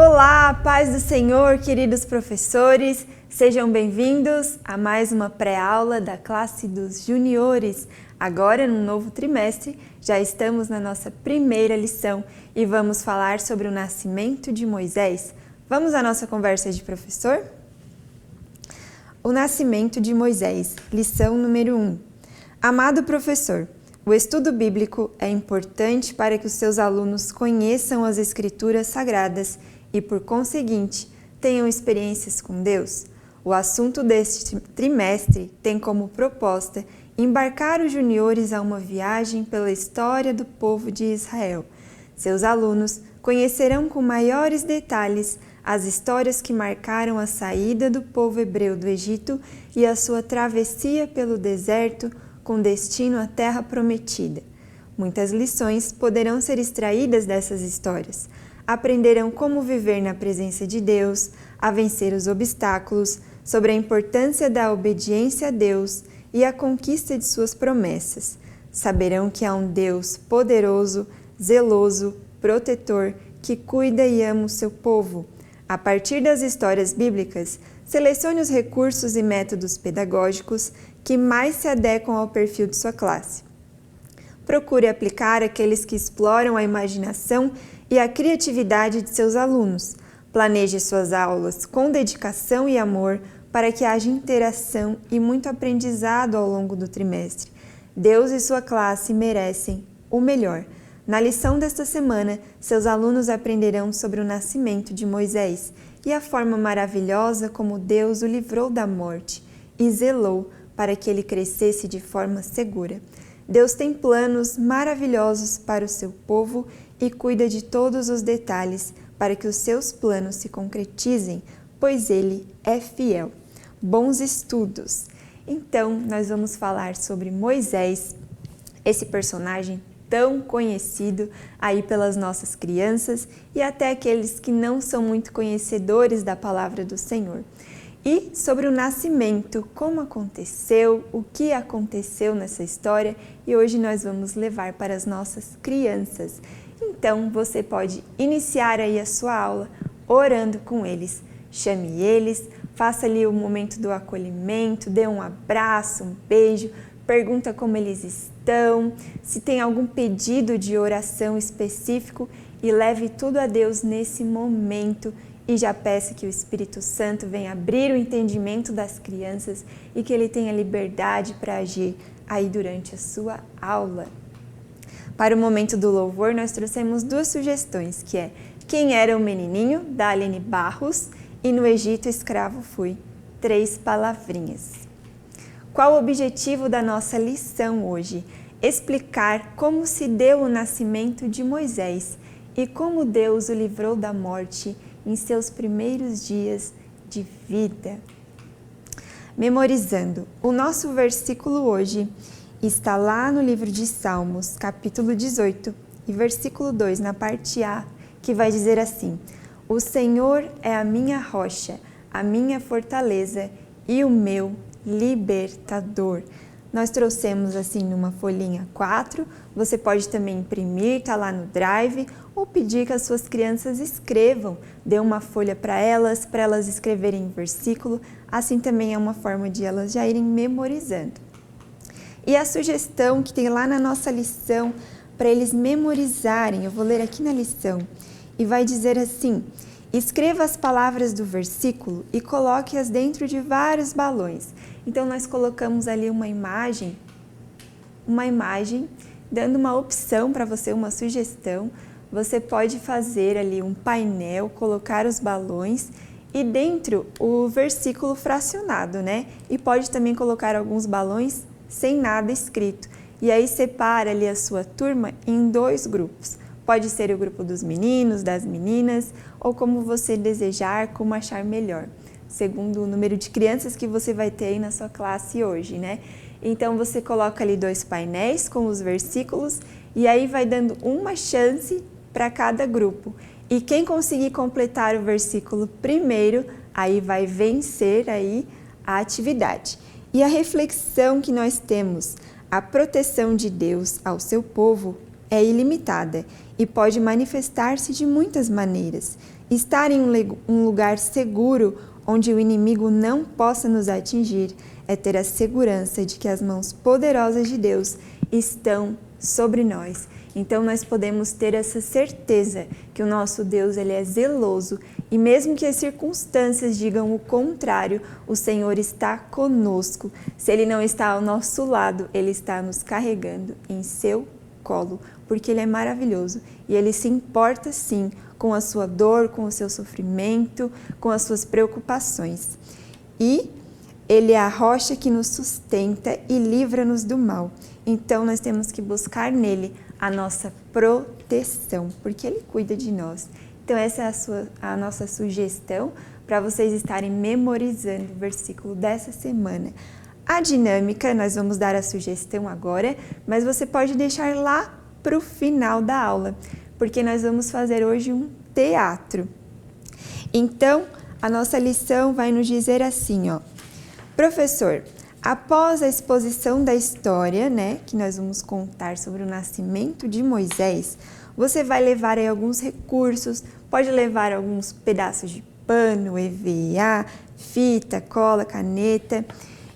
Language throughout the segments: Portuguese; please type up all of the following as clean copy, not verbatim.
Olá, paz do Senhor, queridos professores, sejam bem-vindos a mais uma pré-aula da classe dos juniores. Agora, no novo trimestre, já estamos na nossa primeira lição e vamos falar sobre o nascimento de Moisés. Vamos à nossa conversa de professor? O nascimento de Moisés, lição número 1. Amado professor, o estudo bíblico é importante para que os seus alunos conheçam as Escrituras Sagradas e, por conseguinte, tenham experiências com Deus. O assunto deste trimestre tem como proposta embarcar os juniores a uma viagem pela história do povo de Israel. Seus alunos conhecerão com maiores detalhes as histórias que marcaram a saída do povo hebreu do Egito e a sua travessia pelo deserto com destino à terra prometida. Muitas lições poderão ser extraídas dessas histórias. Aprenderão como viver na presença de Deus, a vencer os obstáculos, sobre a importância da obediência a Deus e a conquista de suas promessas. Saberão que há um Deus poderoso, zeloso, protetor, que cuida e ama o seu povo. A partir das histórias bíblicas, selecione os recursos e métodos pedagógicos que mais se adequam ao perfil de sua classe. Procure aplicar aqueles que exploram a imaginação e a criatividade de seus alunos. Planeje suas aulas com dedicação e amor para que haja interação e muito aprendizado ao longo do trimestre. Deus e sua classe merecem o melhor. Na lição desta semana, seus alunos aprenderão sobre o nascimento de Moisés e a forma maravilhosa como Deus o livrou da morte e zelou para que ele crescesse de forma segura. Deus tem planos maravilhosos para o seu povo e cuida de todos os detalhes para que os seus planos se concretizem, pois Ele é fiel. Bons estudos! Então, nós vamos falar sobre Moisés, esse personagem tão conhecido aí pelas nossas crianças e até aqueles que não são muito conhecedores da palavra do Senhor. E sobre o nascimento, como aconteceu, o que aconteceu nessa história, e hoje nós vamos levar para as nossas crianças. Então, você pode iniciar aí a sua aula orando com eles. Chame eles, faça ali o momento do acolhimento, dê um abraço, um beijo, pergunta como eles estão, se tem algum pedido de oração específico e leve tudo a Deus nesse momento. E já peça que o Espírito Santo venha abrir o entendimento das crianças e que ele tenha liberdade para agir aí durante a sua aula. Para o momento do louvor, nós trouxemos duas sugestões, que é Quem era o menininho, da Aline Barros, e No Egito escravo fui, 3 palavrinhas. Qual o objetivo da nossa lição hoje? Explicar como se deu o nascimento de Moisés e como Deus o livrou da morte em seus primeiros dias de vida. Memorizando, o nosso versículo hoje está lá no livro de Salmos, capítulo 18, e versículo 2, na parte A, que vai dizer assim: O Senhor é a minha rocha, a minha fortaleza e o meu libertador. Nós trouxemos assim numa folhinha 4, você pode também imprimir, tá lá no Drive, ou pedir que as suas crianças escrevam, dê uma folha para elas escreverem o versículo, assim também é uma forma de elas já irem memorizando. E a sugestão que tem lá na nossa lição, para eles memorizarem, eu vou ler aqui na lição, e vai dizer assim: escreva as palavras do versículo e coloque-as dentro de vários balões. Então, nós colocamos ali uma imagem, dando uma opção para você, uma sugestão. Você pode fazer ali um painel, colocar os balões e dentro o versículo fracionado, né? E pode também colocar alguns balões sem nada escrito. E aí separa ali a sua turma em 2 grupos. Pode ser o grupo dos meninos, das meninas, ou como você desejar, como achar melhor, segundo o número de crianças que você vai ter aí na sua classe hoje, né? Então, você coloca ali 2 painéis com os versículos e aí vai dando uma chance para cada grupo. E quem conseguir completar o versículo primeiro, aí vai vencer aí a atividade. E a reflexão que nós temos, a proteção de Deus ao seu povo, é ilimitada e pode manifestar-se de muitas maneiras. Estar em um lugar seguro onde o inimigo não possa nos atingir é ter a segurança de que as mãos poderosas de Deus estão sobre nós. Então nós podemos ter essa certeza que o nosso Deus ele é zeloso e mesmo que as circunstâncias digam o contrário, o Senhor está conosco. Se Ele não está ao nosso lado, Ele está nos carregando em seu colo, porque Ele é maravilhoso e Ele se importa sim com a sua dor, com o seu sofrimento, com as suas preocupações. E Ele é a rocha que nos sustenta e livra-nos do mal. Então nós temos que buscar nele a nossa proteção, porque Ele cuida de nós. Então essa é a nossa sugestão para vocês estarem memorizando o versículo dessa semana. A dinâmica, nós vamos dar a sugestão agora, mas você pode deixar lá para o final da aula, porque nós vamos fazer hoje um teatro. Então, a nossa lição vai nos dizer assim, ó. Professor, após a exposição da história, que nós vamos contar sobre o nascimento de Moisés, você vai levar aí alguns recursos, pode levar alguns pedaços de pano, EVA, fita, cola, caneta,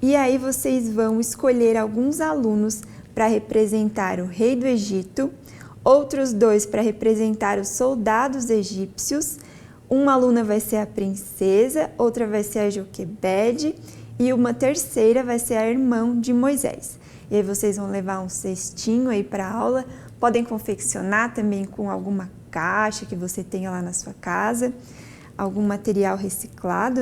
e aí vocês vão escolher alguns alunos para representar o rei do Egito, outros 2 para representar os soldados egípcios, uma aluna vai ser a princesa, outra vai ser a Joquebede, e uma terceira vai ser a irmã de Moisés. E aí vocês vão levar um cestinho aí para a aula, podem confeccionar também com alguma caixa que você tenha lá na sua casa, algum material reciclado,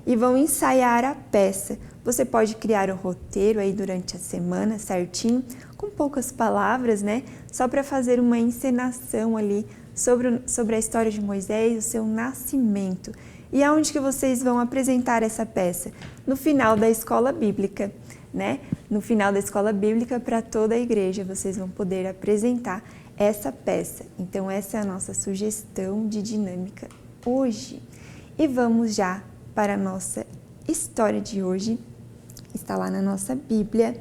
e vão ensaiar a peça. Você pode criar um roteiro aí durante a semana certinho, com poucas palavras, só para fazer uma encenação ali sobre a história de Moisés, o seu nascimento. E aonde que vocês vão apresentar essa peça? No final da escola bíblica, No final da escola bíblica, para toda a igreja, vocês vão poder apresentar essa peça. Então, essa é a nossa sugestão de dinâmica hoje. E vamos já para a nossa história de hoje. Está lá na nossa Bíblia,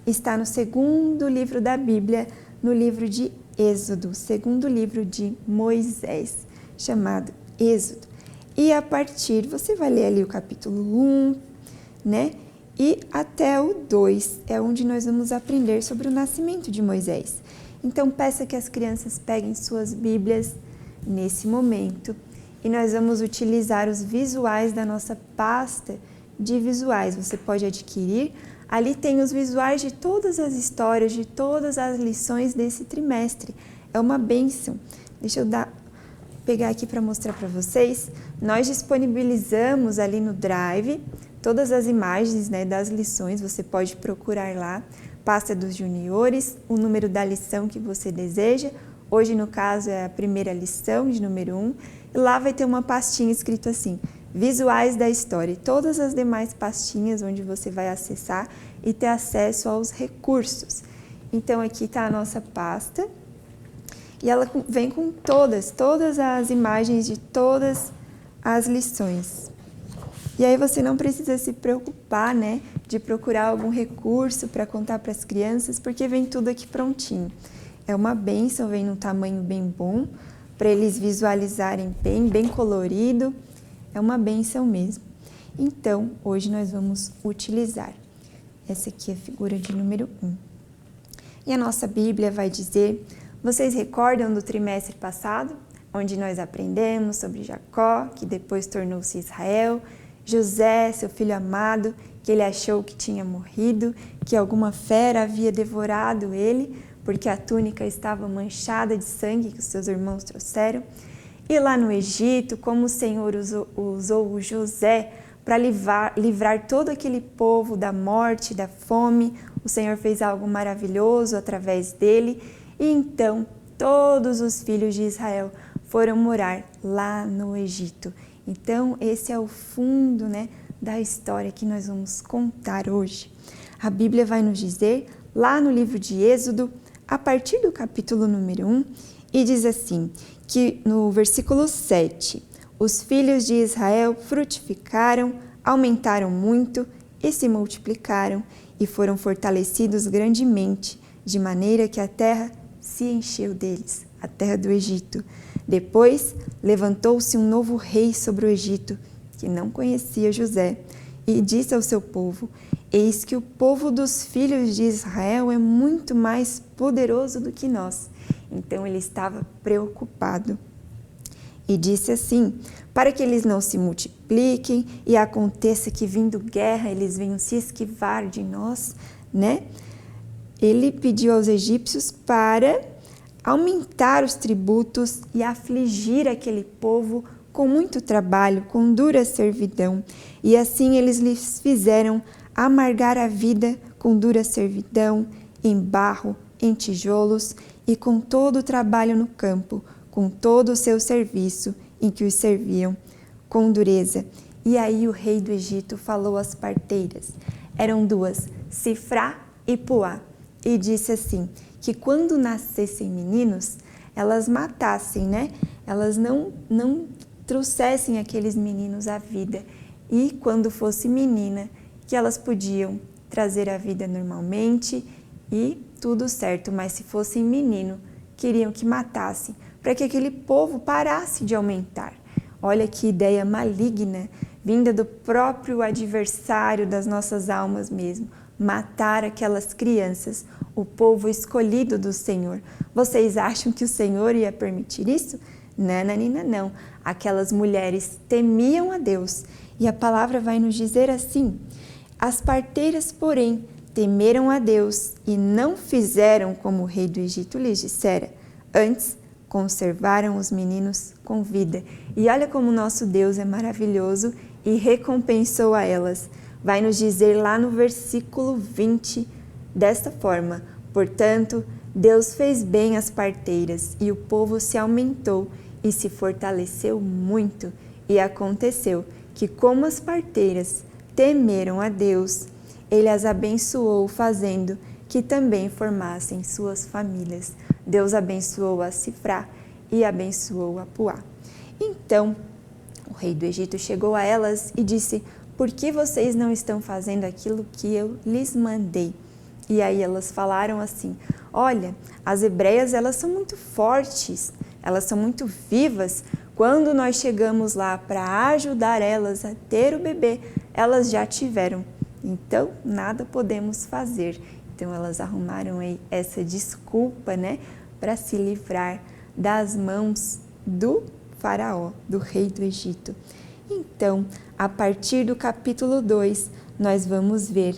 está no segundo livro da Bíblia, no livro de Êxodo, segundo livro de Moisés, chamado Êxodo. E a partir, você vai ler ali o capítulo 1, e até o 2, é onde nós vamos aprender sobre o nascimento de Moisés. Então, peça que as crianças peguem suas Bíblias nesse momento e nós vamos utilizar os visuais da nossa pasta de visuais. Você pode adquirir, ali tem os visuais de todas as histórias, de todas as lições desse trimestre. É uma bênção. Deixa eu pegar aqui para mostrar para vocês. Nós disponibilizamos ali no Drive todas as imagens das lições, você pode procurar lá, pasta dos juniores, o número da lição que você deseja. Hoje, no caso, é a primeira lição, de número 1, e lá vai ter uma pastinha escrito assim, visuais da história, e todas as demais pastinhas onde você vai acessar e ter acesso aos recursos. Então, aqui está a nossa pasta, e ela vem com todas as imagens de todas as lições. E aí você não precisa se preocupar, de procurar algum recurso para contar para as crianças, porque vem tudo aqui prontinho. É uma bênção, vem num tamanho bem bom, para eles visualizarem bem colorido. É uma bênção mesmo. Então, hoje nós vamos utilizar. Essa aqui é a figura de número 1. E a nossa Bíblia vai dizer, vocês recordam do trimestre passado, onde nós aprendemos sobre Jacó, que depois tornou-se Israel, José, seu filho amado, que ele achou que tinha morrido, que alguma fera havia devorado ele, porque a túnica estava manchada de sangue que os seus irmãos trouxeram. E lá no Egito, como o Senhor usou o José para livrar todo aquele povo da morte, da fome, o Senhor fez algo maravilhoso através dele. E então, todos os filhos de Israel foram morar lá no Egito. Então, esse é o fundo, da história que nós vamos contar hoje. A Bíblia vai nos dizer, lá no livro de Êxodo, a partir do capítulo número 1, e diz assim, que no versículo 7, os filhos de Israel frutificaram, aumentaram muito e se multiplicaram e foram fortalecidos grandemente, de maneira que a terra se encheu deles, a terra do Egito. Depois levantou-se um novo rei sobre o Egito, que não conhecia José, e disse ao seu povo: eis que o povo dos filhos de Israel é muito mais poderoso do que nós. Então ele estava preocupado. E disse assim: para que eles não se multipliquem e aconteça que, vindo guerra, eles venham se esquivar de nós, né? Ele pediu aos egípcios para aumentar os tributos e afligir aquele povo com muito trabalho, com dura servidão. E assim eles lhes fizeram amargar a vida com dura servidão, em barro, em tijolos e com todo o trabalho no campo, com todo o seu serviço em que os serviam, com dureza. E aí o rei do Egito falou às parteiras, eram duas, Sifrá e Puá, e disse assim, que quando nascessem meninos, elas matassem, né? Elas não trouxessem aqueles meninos à vida. E quando fosse menina, que elas podiam trazer a vida normalmente e tudo certo. Mas se fossem menino, queriam que matassem, para que aquele povo parasse de aumentar. Olha que ideia maligna, vinda do próprio adversário das nossas almas mesmo. Matar aquelas crianças, o povo escolhido do Senhor. Vocês acham que o Senhor ia permitir isso? Nananina, não. Aquelas mulheres temiam a Deus. E a palavra vai nos dizer assim, as parteiras, porém, temeram a Deus e não fizeram como o rei do Egito lhes dissera. Antes, conservaram os meninos com vida. E olha como nosso Deus é maravilhoso e recompensou a elas. Vai nos dizer lá no versículo 20, desta forma, portanto, Deus fez bem às parteiras e o povo se aumentou e se fortaleceu muito. E aconteceu que, como as parteiras temeram a Deus, Ele as abençoou, fazendo que também formassem suas famílias. Deus abençoou a Sifrá e abençoou a Puá. Então, o rei do Egito chegou a elas e disse, por que vocês não estão fazendo aquilo que eu lhes mandei? E aí elas falaram assim, olha, as hebreias elas são muito fortes, elas são muito vivas. Quando nós chegamos lá para ajudar elas a ter o bebê, elas já tiveram. Então, nada podemos fazer. Então, elas arrumaram aí essa desculpa, né, para se livrar das mãos do faraó, do rei do Egito. Então, a partir do capítulo 2, nós vamos ver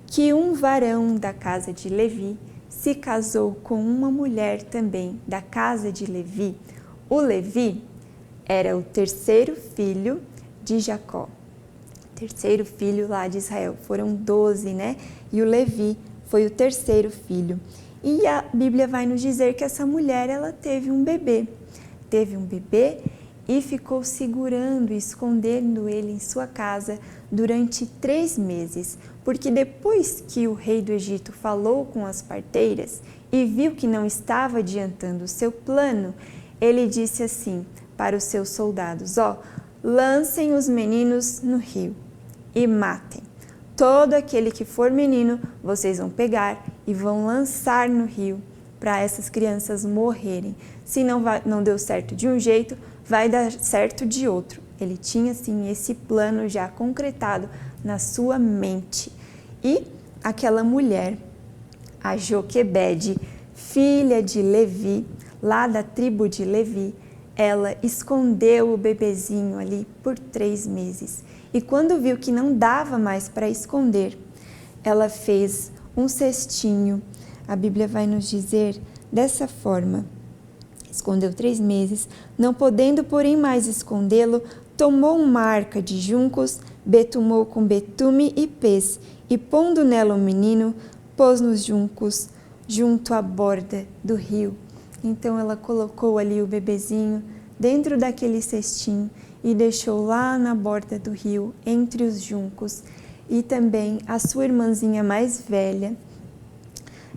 que um varão da casa de Levi se casou com uma mulher também da casa de Levi. O Levi era o terceiro filho de Jacó, terceiro filho lá de Israel. Foram 12, né? E o Levi foi o terceiro filho. E a Bíblia vai nos dizer que essa mulher, ela teve um bebê. Teve um bebê e ficou segurando e escondendo ele em sua casa durante 3 meses. Porque depois que o rei do Egito falou com as parteiras e viu que não estava adiantando o seu plano, ele disse assim para os seus soldados, lancem os meninos no rio e matem. Todo aquele que for menino, vocês vão pegar e vão lançar no rio para essas crianças morrerem. Se não deu certo de um jeito, vai dar certo de outro. Ele tinha, sim, esse plano já concretado na sua mente. E aquela mulher, a Joquebede, filha de Levi, lá da tribo de Levi, ela escondeu o bebezinho ali por 3 meses. E quando viu que não dava mais para esconder, ela fez um cestinho. A Bíblia vai nos dizer dessa forma. Escondeu 3 meses, não podendo, porém, mais escondê-lo, tomou uma arca de juncos, betumou com betume e pez, e pondo nela o menino, pôs nos juncos, junto à borda do rio. Então ela colocou ali o bebezinho dentro daquele cestinho e deixou lá na borda do rio, entre os juncos. E também a sua irmãzinha mais velha,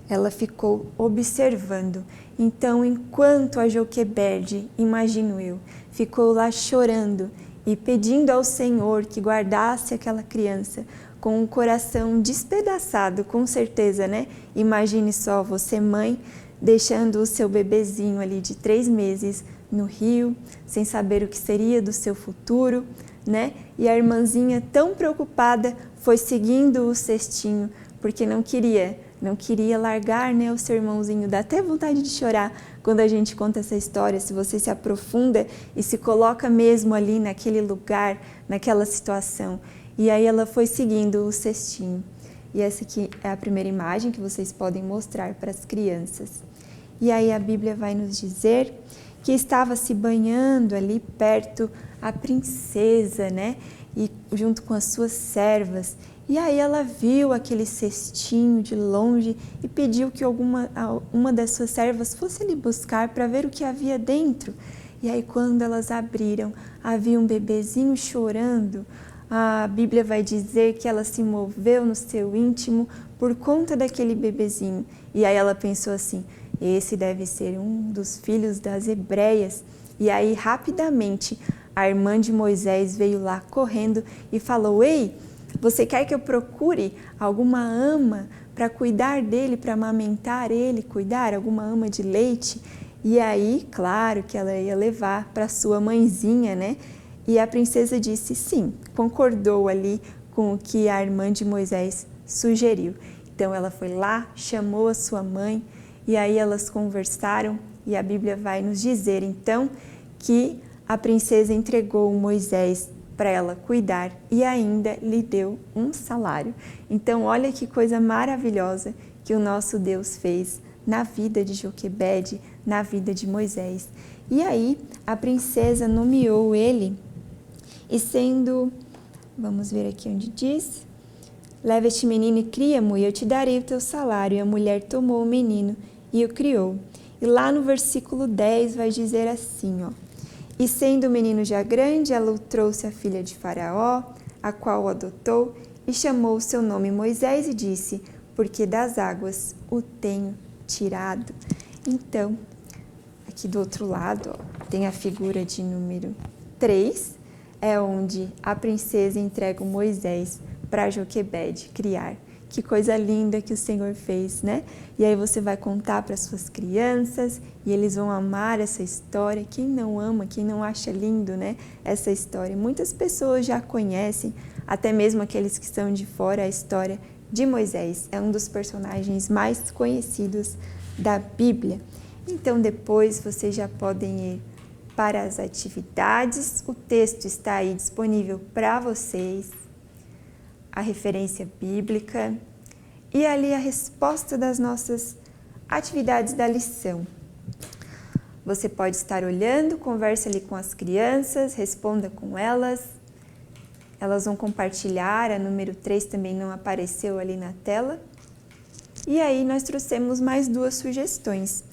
ela ficou observando. Então, enquanto a Joquebede, imagino eu, ficou lá chorando e pedindo ao Senhor que guardasse aquela criança com o coração despedaçado, com certeza, né? Imagine só, você mãe, deixando o seu bebezinho ali de 3 meses no rio, sem saber o que seria do seu futuro, né? E a irmãzinha, tão preocupada, foi seguindo o cestinho, porque não queria largar, né, o seu irmãozinho. Dá até vontade de chorar quando a gente conta essa história, se você se aprofunda e se coloca mesmo ali naquele lugar, naquela situação. E aí ela foi seguindo o cestinho. E essa aqui é a primeira imagem que vocês podem mostrar para as crianças. E aí a Bíblia vai nos dizer que estava se banhando ali perto a princesa, né? E junto com as suas servas. E aí ela viu aquele cestinho de longe e pediu que uma das suas servas fosse ali buscar para ver o que havia dentro. E aí quando elas abriram, havia um bebezinho chorando. A Bíblia vai dizer que ela se moveu no seu íntimo por conta daquele bebezinho. E aí ela pensou assim, esse deve ser um dos filhos das hebreias. E aí rapidamente a irmã de Moisés veio lá correndo e falou, ei, você quer que eu procure alguma ama para cuidar dele, para amamentar ele, cuidar, alguma ama de leite? E aí, claro que ela ia levar para sua mãezinha, né? E a princesa disse sim, concordou ali com o que a irmã de Moisés sugeriu. Então ela foi lá, chamou a sua mãe e aí elas conversaram e a Bíblia vai nos dizer então que a princesa entregou Moisés para ela cuidar e ainda lhe deu um salário. Então olha que coisa maravilhosa que o nosso Deus fez na vida de Joquebede, na vida de Moisés. E aí a princesa nomeou ele e sendo, vamos ver aqui onde diz, leva este menino e cria-mo e eu te darei o teu salário. E a mulher tomou o menino e o criou. E lá no versículo 10 vai dizer assim, ó. E sendo o menino já grande, ela o trouxe à filha de Faraó, a qual o adotou, e chamou o seu nome Moisés e disse, porque das águas o tenho tirado. Então, aqui do outro lado, ó, tem a figura de número 3, é onde a princesa entrega o Moisés para Joquebede criar. Que coisa linda que o Senhor fez, né? E aí você vai contar para suas crianças e eles vão amar essa história. Quem não ama, quem não acha lindo, né? Essa história. Muitas pessoas já conhecem, até mesmo aqueles que estão de fora, a história de Moisés. É um dos personagens mais conhecidos da Bíblia. Então depois vocês já podem ir para as atividades. O texto está aí disponível para vocês. A referência bíblica e ali a resposta das nossas atividades da lição. Você pode estar olhando, converse ali com as crianças, responda com elas. Elas vão compartilhar, a número 3 também não apareceu ali na tela. E aí nós trouxemos mais 2 sugestões.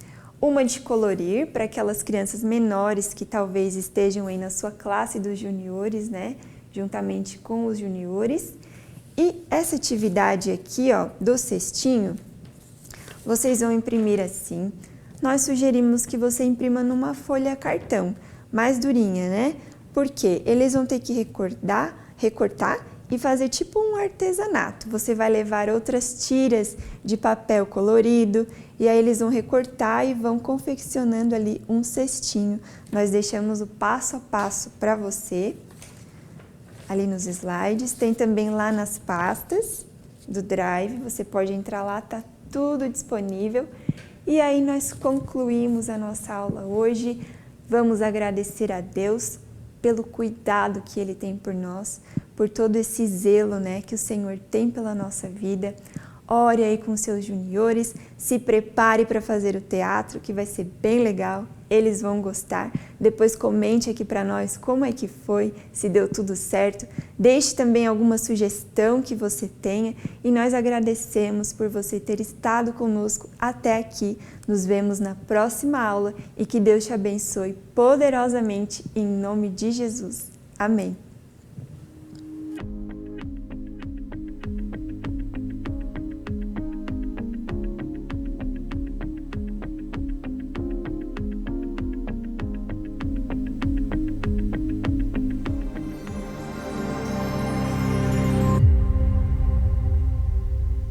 Uma de colorir para aquelas crianças menores que talvez estejam aí na sua classe dos juniores, né? Juntamente com os juniores. E essa atividade aqui, ó, do cestinho, vocês vão imprimir assim. Nós sugerimos que você imprima numa folha cartão, mais durinha, né? Porque eles vão ter que recortar e fazer tipo um artesanato. Você vai levar outras tiras de papel colorido e aí eles vão recortar e vão confeccionando ali um cestinho. Nós deixamos o passo a passo para você. Ali nos slides, tem também lá nas pastas do Drive, você pode entrar lá, tá tudo disponível. E aí nós concluímos a nossa aula hoje. Vamos agradecer a Deus pelo cuidado que Ele tem por nós, por todo esse zelo, né, que o Senhor tem pela nossa vida. Ore aí com seus juniores, se prepare para fazer o teatro, que vai ser bem legal, eles vão gostar. Depois comente aqui para nós como é que foi, se deu tudo certo. Deixe também alguma sugestão que você tenha e nós agradecemos por você ter estado conosco até aqui. Nos vemos na próxima aula e que Deus te abençoe poderosamente em nome de Jesus. Amém.